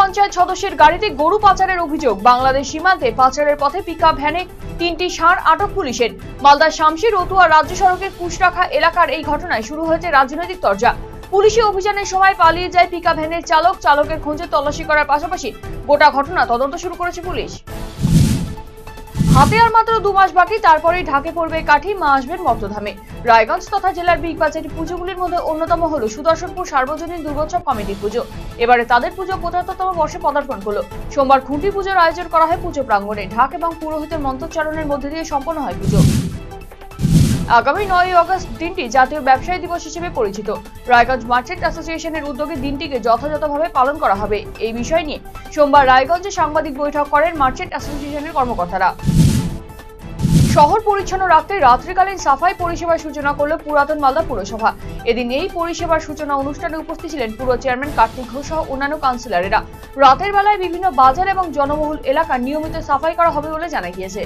পঞ্চায়েত সদস্যের গাড়িতে গরু পাচারের অভিযোগ। বাংলাদেশ সীমান্তে পাচারের পথে পিকআপ ভ্যানে 3টি ষাঁড় আটক পুলিশের। মালদার শামশী রতুয়া রাজ্য সড়কের কুশরাখা এলাকার এই ঘটনায় শুরু হয়েছে রাজনৈতিক তরজা। পুলিশি অভিযানের সময় পালিয়ে যায় পিকআপ ভ্যানের চালকের খোঁজে তল্লাশি করার পাশাপাশি গোটা ঘটনা তদন্ত শুরু করেছে পুলিশ। হাতে আর মাত্র 2 মাস বাকি, তারপরেই ঢাকে পড়বে কাঠি, মা আসবেন মর্তধামে। রায়গঞ্জ তথা জেলার বিগ বাজারের পুজোগুলির মধ্যে অন্যতম হল সুদর্শনপুর সার্বজনীন দুর্গোৎসব কমিটির পুজো। এবারে তাদের পুজো 75তম বর্ষে পদার্পণ করলো। সোমবার খুঁটি পুজোর আয়োজন করা হয় পুজো প্রাঙ্গণে। ঢাক এবং পুরোহিতের মন্ত্রোচ্চারণের মধ্যে দিয়ে সম্পন্ন হয় পুজো। আগামী 9 আগস্ট দিনটি জাতীয় ব্যবসায়ী দিবস হিসেবে পরিচিত। রায়গঞ্জ মার্চেন্ট অ্যাসোসিয়েশনের উদ্যোগে দিনটিকে যথাযথভাবে পালন করা হবে। এই বিষয় নিয়ে সোমবার রায়গঞ্জে সাংবাদিক বৈঠক করেন মার্চেন্ট অ্যাসোসিয়েশনের কর্মকর্তারা। শহর পরিচ্ছন্ন রাখতে রাত্রিকালীন সাফাই পরিষেবার সূচনা করল পুরাতন মালদা পুরসভা। এদিন এই পরিষেবার সূচনা অনুষ্ঠানে উপস্থিত ছিলেন পুর চেয়ারম্যান কার্তিক ঘোষ সহ অন্যান্য কাউন্সিলরেরা। রাতের বেলায় বিভিন্ন বাজার এবং জনবহুল এলাকা নিয়মিত সাফাই করা হবে বলে জানা গিয়েছে।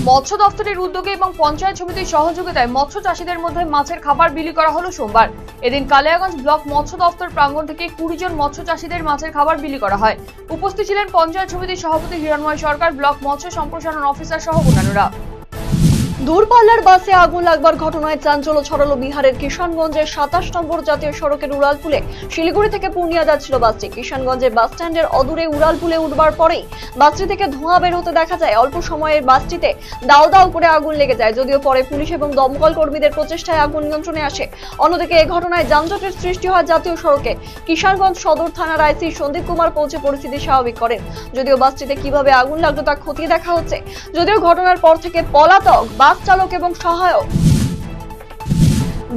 মৎস্য দপ্তরের উদ্যোগে এবং পঞ্চায়েত সমিতির সহযোগিতায় মৎস্য চাষীদের মধ্যে মাছের খাবার বিলি করা হলো সোমবার। এদিন কালিয়াগঞ্জ ব্লক মৎস্য দপ্তর প্রাঙ্গণ থেকে 20 জন মৎস্য চাষীদের মাছের খাবার বিলি করা হয়। উপস্থিত ছিলেন পঞ্চায়েত সমিতির সভাপতি হিরণময় সরকার, ব্লক মৎস্য সম্প্রসারণ অফিসার সহ অন্যান্যরা। দূরপাল্লার বাসে আগুন লাগবার ঘটনায় চাঞ্চল্য ছড়ালো বিহারের কিষানগঞ্জের 27 নম্বর জাতীয় সড়কের উড়ালপুলে। শিলিগুড়ি থেকে পূর্ণিয়া যাচ্ছিল বাসটি। কিষানগঞ্জের বাস স্ট্যান্ডের অদূরে উড়ালপুলে উঠবার পরেই বাসটি থেকে ধোঁয়া বের হতে দেখা যায়। অল্প সময়ের বাসটিতে দাউ দাউ করে আগুন লেগে যায়, যদিও পরে পুলিশ এবং দমকল কর্মীদের প্রচেষ্টায় আগুন নিয়ন্ত্রণে আসে। অন্যদিকে এই ঘটনায় যানজটের সৃষ্টি হয় জাতীয় সড়কে। কিষানগঞ্জ সদর থানার আইসি সন্দীপ কুমার পৌঁছে পরিস্থিতি স্বাভাবিক করেন। যদিও বাসটিতে কিভাবে আগুন লাগলো তা খতিয়ে দেখা হচ্ছে। যদিও ঘটনার পর থেকে পলাতক বাস চালক এবং সহায়ক।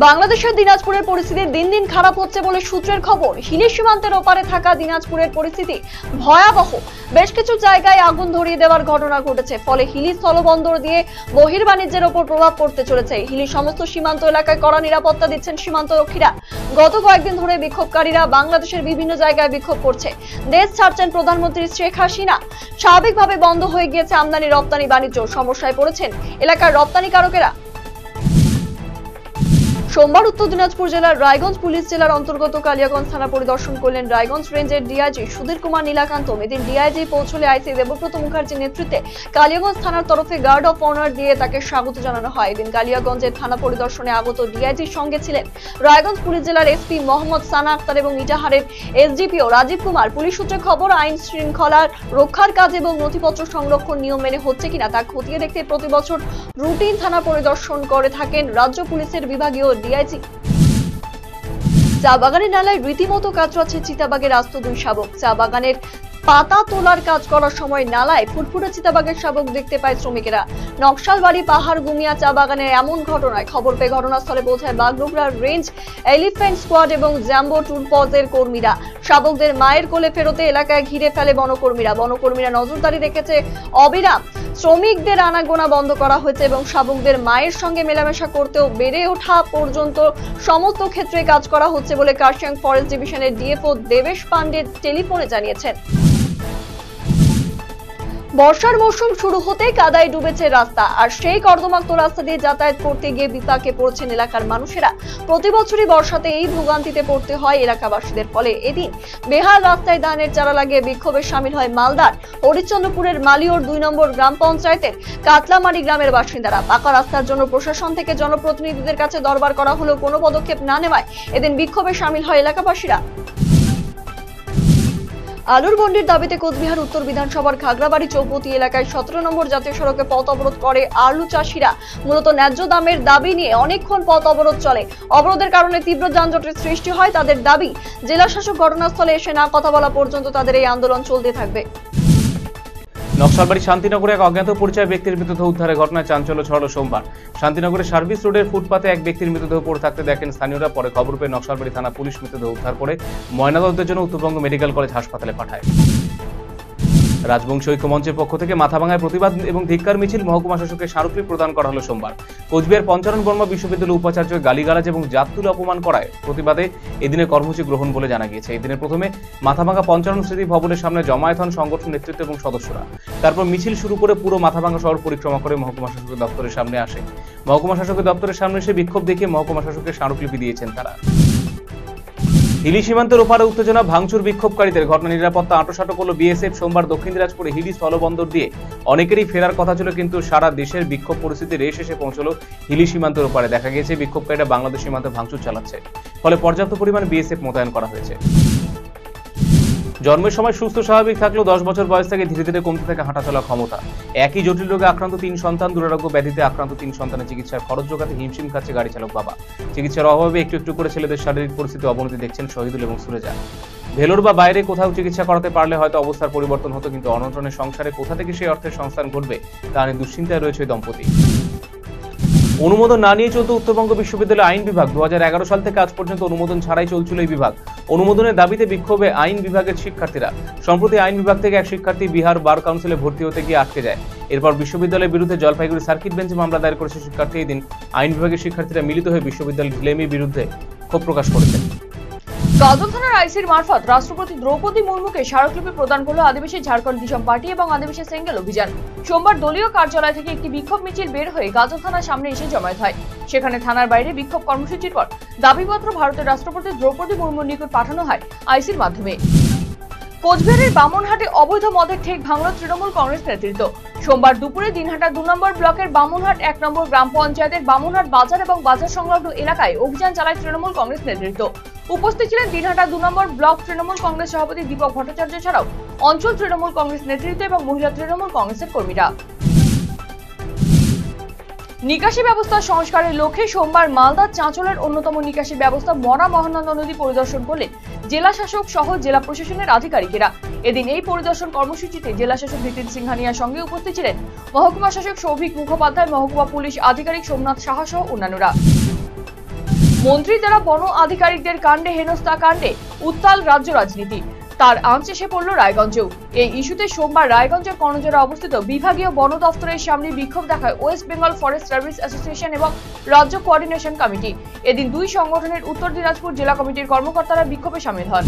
বাংলাদেশের দিনাজপুরের পরিস্থিতি দিন দিন খারাপ হচ্ছে বলে সূত্রের খবর। হিলি সীমান্তের ওপারে থাকা দিনাজপুরের পরিস্থিতি ভয়াবহ। বেশ কিছু জায়গায় আগুন ধরিয়ে দেওয়ার ঘটনা ঘটেছে, ফলে হিলি স্থলবন্দর দিয়ে বহির্বাণিজ্যের ওপর প্রভাব পড়তে চলেছে। হিলি সমস্ত সীমান্ত এলাকায় কড়া নিরাপত্তা দিচ্ছেন সীমান্তরক্ষীরা। গত কয়েকদিন ধরে বিক্ষোভকারীরা বাংলাদেশের বিভিন্ন জায়গায় বিক্ষোভ করছে। দেশ ছাড়ছেন প্রধানমন্ত্রী শেখ হাসিনা। স্বাভাবিকভাবে বন্ধ হয়ে গিয়েছে আমদানি রপ্তানি বাণিজ্য। সমস্যায় পড়েছেন এলাকার রপ্তানিকারকেরা। সোমবার উত্তর দিনাজপুর জেলার রায়গঞ্জ পুলিশ জেলার অন্তর্গত কালিয়াগঞ্জ থানা পরিদর্শন করলেন রায়গঞ্জ রেঞ্জের ডিআইজি সুধীর কুমার নীলাকান্ত। এদিন ডিআইজি পৌঁছলে আইসি দেবব্রত মুখার্জির নেতৃত্বে কালিয়াগঞ্জ থানার তরফে গার্ড অফ অনার দিয়ে তাকে স্বাগত জানানো হয়। এদিন কালিয়াগঞ্জের থানা পরিদর্শনে আগত ডিআইজির সঙ্গে ছিলেন রায়গঞ্জ পুলিশ জেলার এসপি মোহাম্মদ সানা আক্তার এবং ইটাহারের এসডিপিও রাজীব কুমার। পুলিশ সূত্রে খবর, আইন শৃঙ্খলার রক্ষার কাজ এবং নথিপত্র সংরক্ষণ নিয়ম মেনে হচ্ছে কিনা তা খতিয়ে দেখতে প্রতি বছর রুটিন থানা পরিদর্শন করে থাকেন রাজ্য পুলিশের বিভাগীয় ডিআইজি। চা বাগানের নালায় রীতিমতো কাতরাচ্ছে চিতাবাঘের আস্ত 2 শাবক। চা বাগানের পাতা তোলার কাজ করার সময় নালায় ফুটফুটে চিতাবাঘের শাবক দেখতে পায় শ্রমিকেরা। নকশালবাড়ি পাহাড় গুমিয়া চা বাগানের এমন ঘটনায় খবর পেয়ে ঘটনাস্থলে পৌঁছায় বাগডোগরা রেঞ্জ এলিফ্যান্ট স্কোয়াড এবং জ্যাম্বো টুলপজের কর্মীরা। শাবকদের মায়ের কোলে ফেরতে এলাকায় ঘিরে ফেলে বনকর্মীরা নজরদারি রেখেছে অবিরাম। শ্রমিকদের আনাগোনা বন্ধ করা হয়েছে এবং শাবকদের মায়ের সঙ্গে মেলামেশা করতেও বেড়ে ওঠা পর্যন্ত সমস্ত ক্ষেত্রে কাজ করা হচ্ছে বলে কার্শিয়াং ফরেস্ট ডিভিশনের ডিএফও দেবেশ পান্ডে টেলিফোনে জানিয়েছেন। বর্ষার মৌসুম শুরু হতে কাদায় ডুবেছে রাস্তা, আর সেই কর্দমাক্ত রাস্তা দিয়ে যাতায়াত করতে গিয়ে বিপাকে পড়ছেন এলাকার মানুষেরা। প্রতি বছরই বর্ষাতে এই ভোগান্তিতে পড়তে হয় এলাকাবাসীদের। ফলে এদিন বেহাল রাস্তায় ধানের চারা লাগিয়ে বিক্ষোভে সামিল হয় মালদার হরিশ্চন্দ্রপুরের মালিওর 2 নম্বর গ্রাম পঞ্চায়েতের কাতলামারি গ্রামের বাসিন্দারা। পাকা রাস্তার জন্য প্রশাসন থেকে জনপ্রতিনিধিদের কাছে দরবার করা হলেও কোনো পদক্ষেপ না নেওয়ায় এদিন বিক্ষোভে সামিল হয় এলাকাবাসীরা। আলুর বন্ডির দাবিতে কোচবিহার উত্তর বিধানসভার খাগড়াবাড়ি চৌপতি এলাকায় 17 নম্বর জাতীয় সড়কে পথ অবরোধ করে আলু চাষিরা। মূলত ন্যায্য দামের দাবি নিয়ে অনেকক্ষণ পথ অবরোধ চলে। অবরোধের কারণে তীব্র যানজটের সৃষ্টি হয়। তাদের দাবি, জেলা শাসক ঘটনাস্থলে এসে না কথা বলা পর্যন্ত তাদের এই আন্দোলন চলতে থাকবে। নকশালবাড়ি শান্তিনগরে এক অজ্ঞাত পরিচয় ব্যক্তির মৃতদেহ উদ্ধারের ঘটনায় চাঞ্চল্য ছড়ালো সোমবার। শান্তিনগরের সার্ভিস রোডের ফুটপাতে এক ব্যক্তির মৃতদেহ পড়ে থাকতে দেখেন স্থানীয়রা। পরে খবর পেয়ে নকশালবাড়ি থানা পুলিশ মৃতদেহ উদ্ধার করে ময়নাতদন্তের জন্য উত্তরবঙ্গ মেডিকেল কলেজ হাসপাতালে পাঠায়। রাজবংশী ঐক্য মঞ্চের পক্ষ থেকে মাথাভাঙায় প্রতিবাদ এবং ধিক্কার মিছিল মহকুমা শাসকের স্মারকলিপি প্রদান করা হলো সোমবার। কোচবিহার পঞ্চানন বর্মা বিশ্ববিদ্যালয় উপাচার্য গালিগালাজ এবং জাততুল অপমান করায় প্রতিবাদে এদিনের কর্মসূচি গ্রহণ বলে জানা গিয়েছে। এদিনের প্রথমে মাথাভাঙা পঞ্চানন স্মৃতি ভবনের সামনে জমায়েত হন সংগঠন নেতৃত্ব এবং সদস্যরা। তারপর মিছিল শুরু করে পুরো মাথাভাঙা শহর পরিক্রমা করে মহকুমা শাসকের দপ্তরের সামনে আসে। মহকুমা শাসকের দপ্তরের সামনে এসে বিক্ষোভ দেখিয়ে মহকুমা শাসকের স্মারকলিপি দিয়েছেন তারা। হিলি সীমান্তের ওপারে উত্তেজনা, ভাঙচুর বিক্ষোভকারীদের ঘটনা, নিরাপত্তা আঁটোসাঁটো করল বিএসএফ। সোমবার দক্ষিণ দিনাজপুরে হিলি স্থলবন্দর দিয়ে অনেকেরই ফেরার কথা ছিল, কিন্তু সারা দেশের বিক্ষোভ পরিস্থিতি রেশ এসে পৌঁছলো হিলি সীমান্তের ওপারে। দেখা গিয়েছে বিক্ষোভকারীরা বাংলাদেশ সীমান্তে ভাঙচুর চালাচ্ছে, ফলে পর্যাপ্ত পরিমাণ বিএসএফ মোতায়েন করা হয়েছে। জন্মের সময় সুস্থ স্বাভাবিক থাকলেও 10 বছর বয়স থেকে ধীরে ধীরে কমতে থাকে হাঁটাচলা ক্ষমতা। একই জটিল রোগে আক্রান্ত 3 সন্তান, দুরারোগ্য ব্যাধিতে আক্রান্ত 3 সন্তানের চিকিৎসার খরচ জোগাতে হিমশিম খাচ্ছে গাড়ি চালক বাবা। চিকিৎসার অভাবে একটু একটু করে ছেলেদের শারীরিক পরিস্থিতি অবনতি দেখছেন শহীদুল এবং সুরেজা। ভেলোর বা বাইরে কোথাও চিকিৎসা করাতে পারলে হয়তো অবস্থার পরিবর্তন হতো, কিন্তু অনটনের সংসারে কোথা থেকে সেই অর্থের সংস্থান ঘটবে তা নিয়ে দুশ্চিন্তায় রয়েছে দম্পতি। অনুমোদন না নিয়ে চলতো উত্তরবঙ্গ বিশ্ববিদ্যালয় আইন বিভাগ। 2011 সাল থেকে আজ পর্যন্ত অনুমোদন ছাড়াই চলছিল এই বিভাগ। অনুমোদনের দাবিতে বিক্ষোভে আইন বিভাগের শিক্ষার্থীরা। সম্প্রতি আইন বিভাগ থেকে এক শিক্ষার্থী বিহার বার কাউন্সিলে ভর্তি হতে গিয়ে আটকে যায়। এরপর বিশ্ববিদ্যালয়ের বিরুদ্ধে জলপাইগুড়ি সার্কিট বেঞ্চে মামলা দায়ের করেছে শিক্ষার্থী। এই দিন আইন বিভাগের শিক্ষার্থীরা মিলিত হয়ে বিশ্ববিদ্যালয়ের ঢিলেমির বিরুদ্ধে ক্ষোভ প্রকাশ করেছেন। গাজল থানার আইসির মারফত রাষ্ট্রপতি দ্রৌপদী মুর্মুকে স্মারকলিপি প্রদান করল আদিবাসী ঝাড়খণ্ড কিষাণ পার্টি এবং আদিবাসী সেঙ্গেল অভিযান। সোমবার দলীয় কার্যালয় থেকে একটি বিক্ষোভ মিছিল বের হয়ে গাজল থানার সামনে এসে জমায়েত হয়। সেখানে থানার বাইরে বিক্ষোভ কর্মসূচির পর দাবিপত্র ভারতের রাষ্ট্রপতি দ্রৌপদী মুর্মুর নিকট পাঠানো হয় আইসির মাধ্যমে। কোচবিহারের বামনহাটে অবৈধ মদের ঠেক ভাঙল তৃণমূল কংগ্রেস নেতৃত্ব। সোমবার দুপুরে দিনহাটা 2 নম্বর ব্লকের বামনহাট 1 নম্বর গ্রাম পঞ্চায়েতের বামনহাট বাজার এবং বাজার সংলগ্ন এলাকায় অভিযান চালায় তৃণমূল কংগ্রেস নেতৃত্ব। উপস্থিত ছিলেন দিনহাটা 2 নম্বর ব্লক তৃণমূল কংগ্রেস সভাপতি দীপক ভট্টাচার্য ছাড়াও অঞ্চল তৃণমূল কংগ্রেস নেতৃত্ব এবং মহিলা তৃণমূল কংগ্রেসের কর্মীরা। নিকাশি ব্যবস্থা সংস্কারের লক্ষ্যে সোমবার মালদার চাঁচলের অন্যতম নিকাশি ব্যবস্থা মরা মহানন্দা নদী পরিদর্শন করলেন জেলা শাসক সহ জেলা প্রশাসনের আধিকারিকেরা। এদিন এই পরিদর্শন কর্মসূচিতে জেলা শাসক নিতিন সিংহানিয়ার সঙ্গে উপস্থিত ছিলেন মহকুমা শাসক সৌভিক মুখোপাধ্যায়, মহকুমা পুলিশ আধিকারিক সোমনাথ সাহা সহ অন্যান্যরা। মন্ত্রী দ্বারা বন আধিকারিকদের কাণ্ডে হেনস্থা কাণ্ডে উত্তাল রাজ্য রাজনীতি, তার আঁচ এসে পড়ল রায়গঞ্জেও। এই ইস্যুতে সোমবার রায়গঞ্জের কর্ণজোড়া অবস্থিত বিভাগীয় বন দফতরের সামনে বিক্ষোভ দেখায় West Bengal forest service association এবং রাজ্য কোঅর্ডিনেশন কমিটি। এদিন দুই সংগঠনের উত্তর দিনাজপুর জেলা কমিটির কর্মকর্তারা বিক্ষোভে সামিল হন।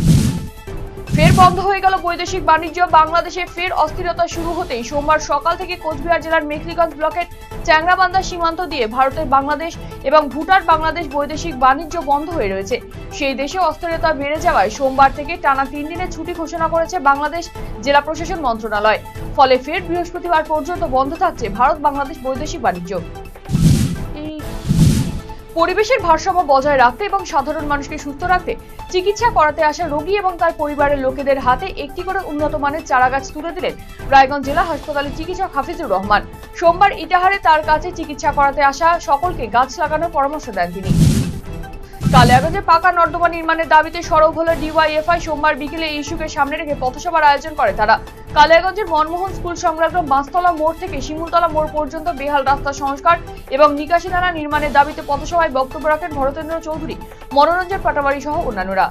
ফের বন্ধ হয়ে গেল বৈদেশিক বাণিজ্য। বাংলাদেশে ফের অস্থিরতা শুরু হতেই সোমবার সকাল থেকে কোচবিহার জেলার মেখলিগঞ্জ ব্লকের চ্যাংরাবান্ধা সীমান্ত দিয়ে ভারতের বাংলাদেশ এবং ভুটান বাংলাদেশ বৈদেশিক বাণিজ্য বন্ধ হয়ে রয়েছে। সেই দেশে অস্থিরতা বেড়ে যাওয়ায় সোমবার থেকে টানা 3 দিনের ছুটি ঘোষণা করেছে বাংলাদেশ জেলা প্রশাসন মন্ত্রণালয়। ফলে ফের বৃহস্পতিবার পর্যন্ত বন্ধ থাকছে ভারত বাংলাদেশ বৈদেশিক বাণিজ্য। পরিবেশের ভারসাম্য বজায় রাখতে এবং সাধারণ মানুষকে সুস্থ রাখতে চিকিৎসা করাতে আসা রোগী এবং তার পরিবারের লোকেদের হাতে একটি করে উন্নত মানের চারাগাছ তুলে দিলেন রায়গঞ্জ জেলা হাসপাতালের চিকিৎসক হাফিজুর রহমান। সোমবার ইটাহারে তার কাছে চিকিৎসা করাতে আসা সকলকে গাছ লাগানোর পরামর্শ দেন তিনি। কালিয়াগঞ্জে পাকা নর্দমা নির্মাণের দাবিতে সরব হলো ডিওয়াইএফআই। সোমবার বিকেলে এই ইস্যুকে সামনে রেখে পথসভার আয়োজন করে তারা। কালিয়াগঞ্জের মনমোহন স্কুল সংলগ্ন বাঁশতলা মোড় থেকে শিমুলতলা মোড় পর্যন্ত বেহাল রাস্তা সংস্কার এবং নিকাশি নালা নির্মাণের দাবিতে পথসভায় বক্তব্য রাখেন ভরতেন্দ্র চৌধুরী, মনোরঞ্জন পাটাবাড়ি সহ অন্যান্যরা।